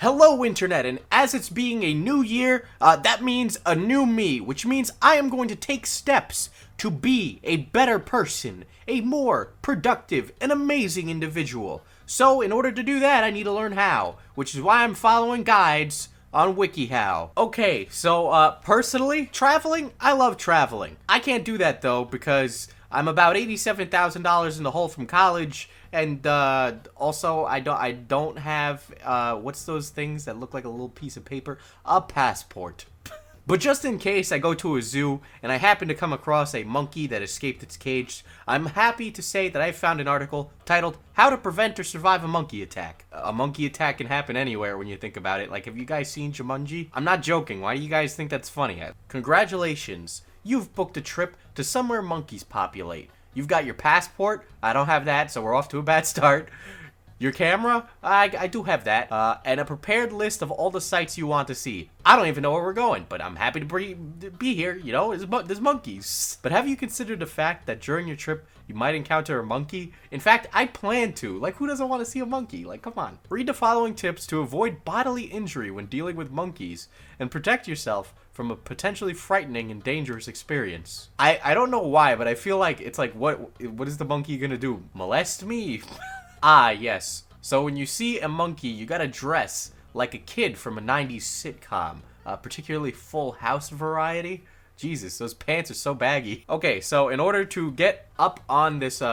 Hello Internet, and as it's being a new year, that means a new me, which means I am going to take steps to be a better person, a more productive and amazing individual. So in order to do that, I need to learn how, which is why I'm following guides on WikiHows. Okay, so personally, traveling, I love traveling. I can't do that though because I'm about $87,000 in the hole from college, and also I don't have what's those things that look like a little piece of paper? A passport. But just in case I go to a zoo and I happen to come across a monkey that escaped its cage, I'm happy to say that I found an article titled "How to Prevent or Survive a Monkey Attack." A monkey attack can happen anywhere when you think about it. Like, have you guys seen Jumanji? I'm not joking. Why do you guys think that's funny? Congratulations. You've booked a trip to somewhere monkeys populate. You've got your passport. I don't have that, so we're off to a bad start. Your camera? I do have that. And a prepared list of all the sites you want to see. I don't even know where we're going, but I'm happy to be here. You know, there's monkeys. But have you considered the fact that during your trip, you might encounter a monkey? In fact, I plan to. Like, who doesn't want to see a monkey? Like, come on. Read the following tips to avoid bodily injury when dealing with monkeys and protect yourself from a potentially frightening and dangerous experience. I don't know why, but I feel like it's like, what is the monkey gonna do? Molest me? Ah, yes. So when you see a monkey, you gotta dress like a kid from a 90s sitcom, particularly Full House variety. Jesus, those pants are so baggy. Okay, so in order to get up on this,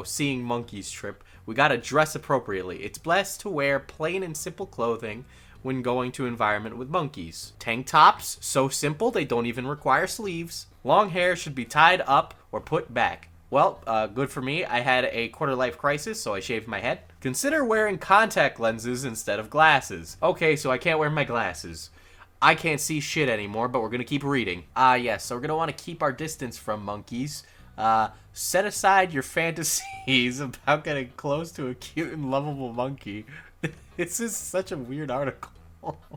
seeing monkeys trip, we gotta dress appropriately. It's best to wear plain and simple clothing when going to an environment with monkeys. Tank tops, so simple they don't even require sleeves. Long hair should be tied up or put back. Well, good for me. I had a quarter-life crisis, so I shaved my head. Consider wearing contact lenses instead of glasses. Okay, so I can't wear my glasses. I can't see shit anymore, but we're gonna keep reading. Yes, so we're gonna want to keep our distance from monkeys. Set aside your fantasies about getting close to a cute and lovable monkey. This is such a weird article.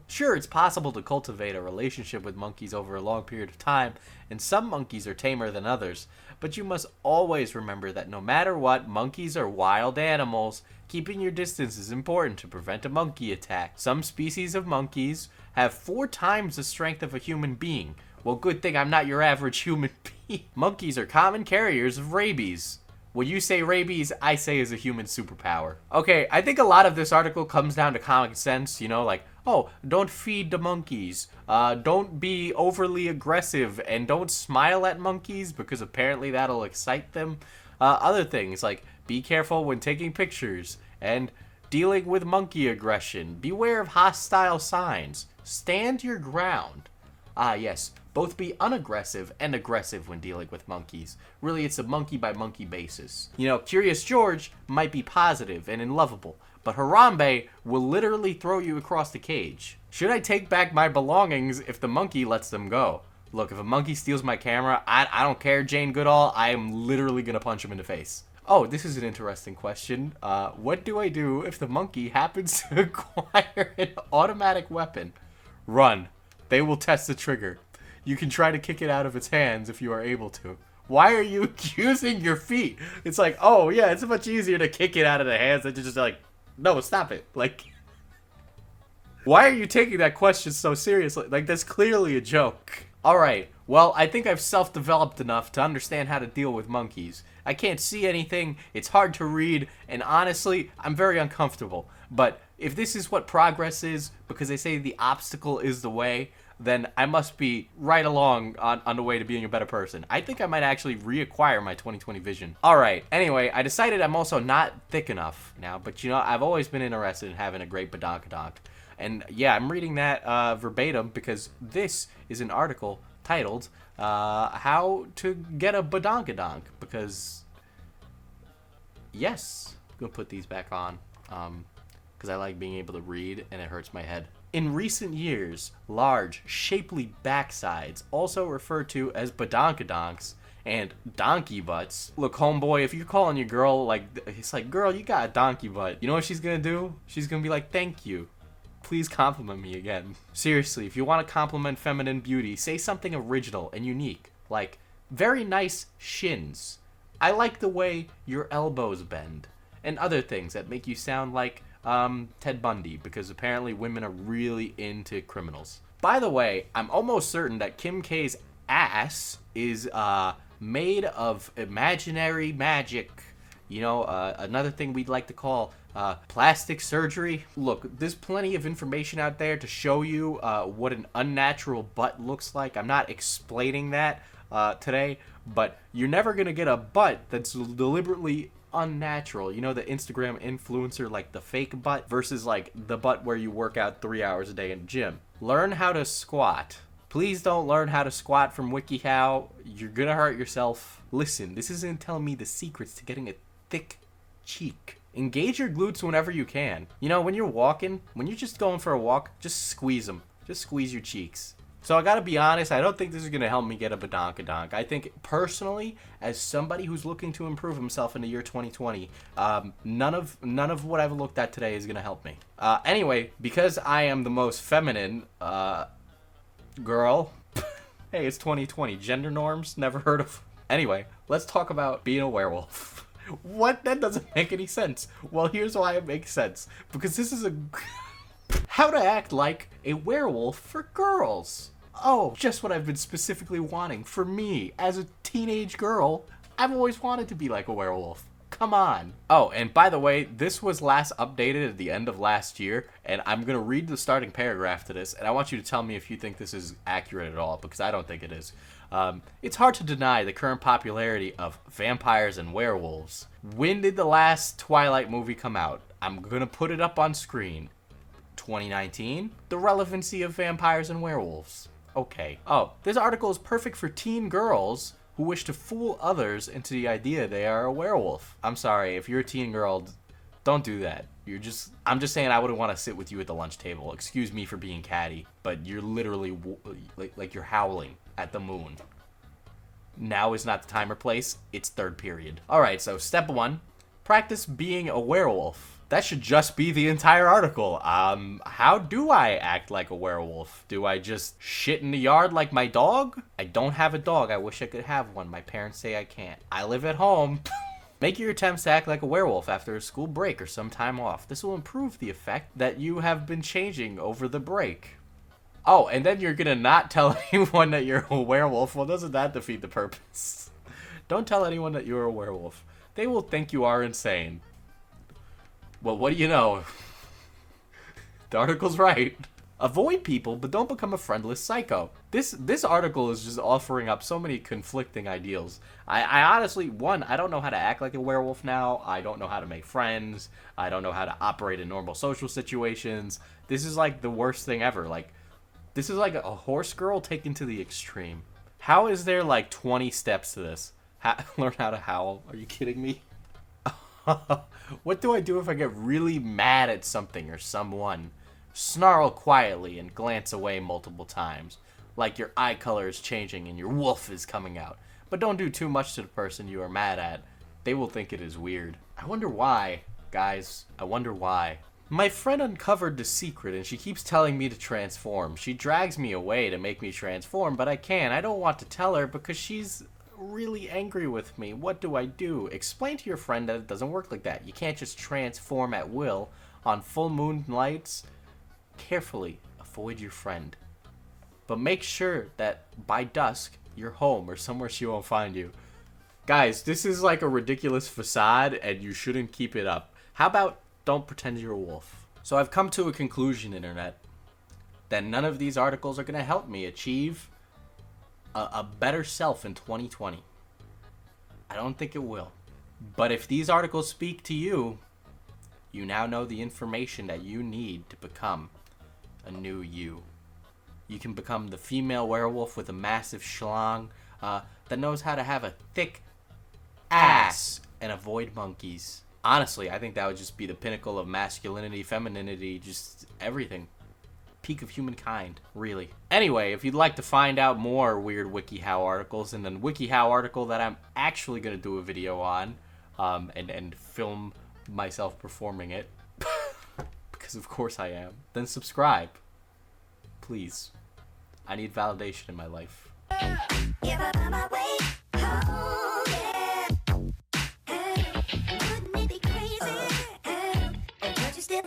Sure, it's possible to cultivate a relationship with monkeys over a long period of time, and some monkeys are tamer than others, but you must always remember that no matter what, monkeys are wild animals. Keeping your distance is important to prevent a monkey attack. Some species of monkeys have 4 times the strength of a human being. Well, good thing I'm not your average human being. Monkeys are common carriers of rabies. When you say rabies, I say is a human superpower. Okay, I think a lot of this article comes down to common sense, you know, like, oh, don't feed the monkeys, don't be overly aggressive, and don't smile at monkeys because apparently that'll excite them. Other things, like, be careful when taking pictures, and dealing with monkey aggression. Beware of hostile signs. Stand your ground. Yes, both be unaggressive and aggressive when dealing with monkeys. Really, it's a monkey-by-monkey basis. You know, Curious George might be positive and unlovable, but Harambe will literally throw you across the cage. Should I take back my belongings if the monkey lets them go? Look, if a monkey steals my camera, I don't care, Jane Goodall, I am literally gonna punch him in the face. Oh, this is an interesting question. What do I do if the monkey happens to acquire an automatic weapon? Run. They will test the trigger. You can try to kick it out of its hands if you are able to. Why are you using your feet? It's like, oh yeah, it's much easier to kick it out of the hands than to just like, no, stop it. Like, why are you taking that question so seriously? Like, that's clearly a joke. Alright, well, I think I've self-developed enough to understand how to deal with monkeys. I can't see anything, it's hard to read, and honestly, I'm very uncomfortable. But if this is what progress is, because they say the obstacle is the way, then I must be right along on the way to being a better person. I think I might actually reacquire my 2020 vision. Alright, anyway, I decided I'm also not thick enough now, but you know, I've always been interested in having a great Badonkadonk. And yeah, I'm reading that verbatim because this is an article titled, How to Get a Badonkadonk, because, yes, I'm gonna put these back on, because I like being able to read and it hurts my head. In recent years, large, shapely backsides, also referred to as badonkadonks and donkey butts. Look, homeboy, if you're calling your girl, like, it's like, girl, you got a donkey butt. You know what she's gonna do? She's gonna be like, thank you. Please compliment me again. Seriously, if you want to compliment feminine beauty, say something original and unique, like, very nice shins. I like the way your elbows bend. And other things that make you sound like Ted Bundy, because apparently women are really into criminals. By the way, I'm almost certain that Kim K's ass is made of imaginary magic. You know, another thing we'd like to call plastic surgery. Look, there's plenty of information out there to show you what an unnatural butt looks like. I'm not explaining that today, but you're never gonna get a butt that's deliberately unnatural. You know, the Instagram influencer, like the fake butt versus like the butt where you work out 3 hours a day in the gym. Learn how to squat. Please don't learn how to squat from WikiHows. You're gonna hurt yourself. Listen, this isn't telling me the secrets to getting a thick cheek. Engage your glutes whenever you can. You know, when you're walking, when you're just going for a walk, just squeeze them. Just squeeze your cheeks. So I gotta be honest, I don't think this is gonna help me get a badonkadonk. I think personally, as somebody who's looking to improve himself in the year 2020, none of what I've looked at today is gonna help me. Anyway, because I am the most feminine girl, hey, it's 2020. Gender norms, never heard of. Anyway, let's talk about being a werewolf. What? That doesn't make any sense. Well, here's why it makes sense. Because this is a... How to act like a werewolf for girls. Oh, just what I've been specifically wanting for me. As a teenage girl, I've always wanted to be like a werewolf. Come on. Oh, and by the way, this was last updated at the end of last year, and I'm going to read the starting paragraph to this, and I want you to tell me if you think this is accurate at all, because I don't think it is. It's hard to deny the current popularity of vampires and werewolves. When did the last Twilight movie come out? I'm going to put it up on screen. 2019? The relevancy of vampires and werewolves. Okay. Oh, this article is perfect for teen girls who wish to fool others into the idea they are a werewolf. I'm sorry, if you're a teen girl, don't do that. I'm just saying I wouldn't want to sit with you at the lunch table. Excuse me for being catty, but you're literally, like you're howling at the moon. Now is not the time or place, it's third period. Alright, so step 1, practice being a werewolf. That should just be the entire article. How do I act like a werewolf? Do I just shit in the yard like my dog? I don't have a dog. I wish I could have one. My parents say I can't. I live at home. Make your attempts to act like a werewolf after a school break or some time off. This will improve the effect that you have been changing over the break. Oh, and then you're gonna not tell anyone that you're a werewolf. Well, doesn't that defeat the purpose? Don't tell anyone that you're a werewolf. They will think you are insane. Well, what do you know? The article's right. Avoid people, but don't become a friendless psycho. This article is just offering up so many conflicting ideals. I honestly, one, I don't know how to act like a werewolf now. I don't know how to make friends. I don't know how to operate in normal social situations. This is like the worst thing ever. Like, this is like a horse girl taken to the extreme. How is there like 20 steps to this? Learn how to howl. Are you kidding me? What do I do if I get really mad at something or someone? Snarl quietly and glance away multiple times, like your eye color is changing and your wolf is coming out. But don't do too much to the person you are mad at. They will think it is weird. I wonder why, guys. I wonder why. My friend uncovered the secret and she keeps telling me to transform. She drags me away to make me transform, but I can't. I don't want to tell her because she's really angry with me. What do I do? Explain to your friend that it doesn't work like that. You can't just transform at will on full moon nights. Carefully avoid your friend, but make sure that by dusk you're home or somewhere she won't find you. Guys, this is like a ridiculous facade and you shouldn't keep it up. How about don't pretend you're a wolf? So I've come to a conclusion, internet, that none of these articles are going to help me achieve a better self in 2020. I don't think it will. But if these articles speak to you, you now know the information that you need to become a new you. You can become the female werewolf with a massive schlong that knows how to have a thick ass and avoid monkeys. Honestly, I think that would just be the pinnacle of masculinity, femininity, just everything. Peak of humankind, really. Anyway, if you'd like to find out more weird WikiHows articles, and then WikiHows article that I'm actually going to do a video on, and film myself performing it, because of course I am, then subscribe. Please. I need validation in my life. Wouldn't it be crazy? Don't you step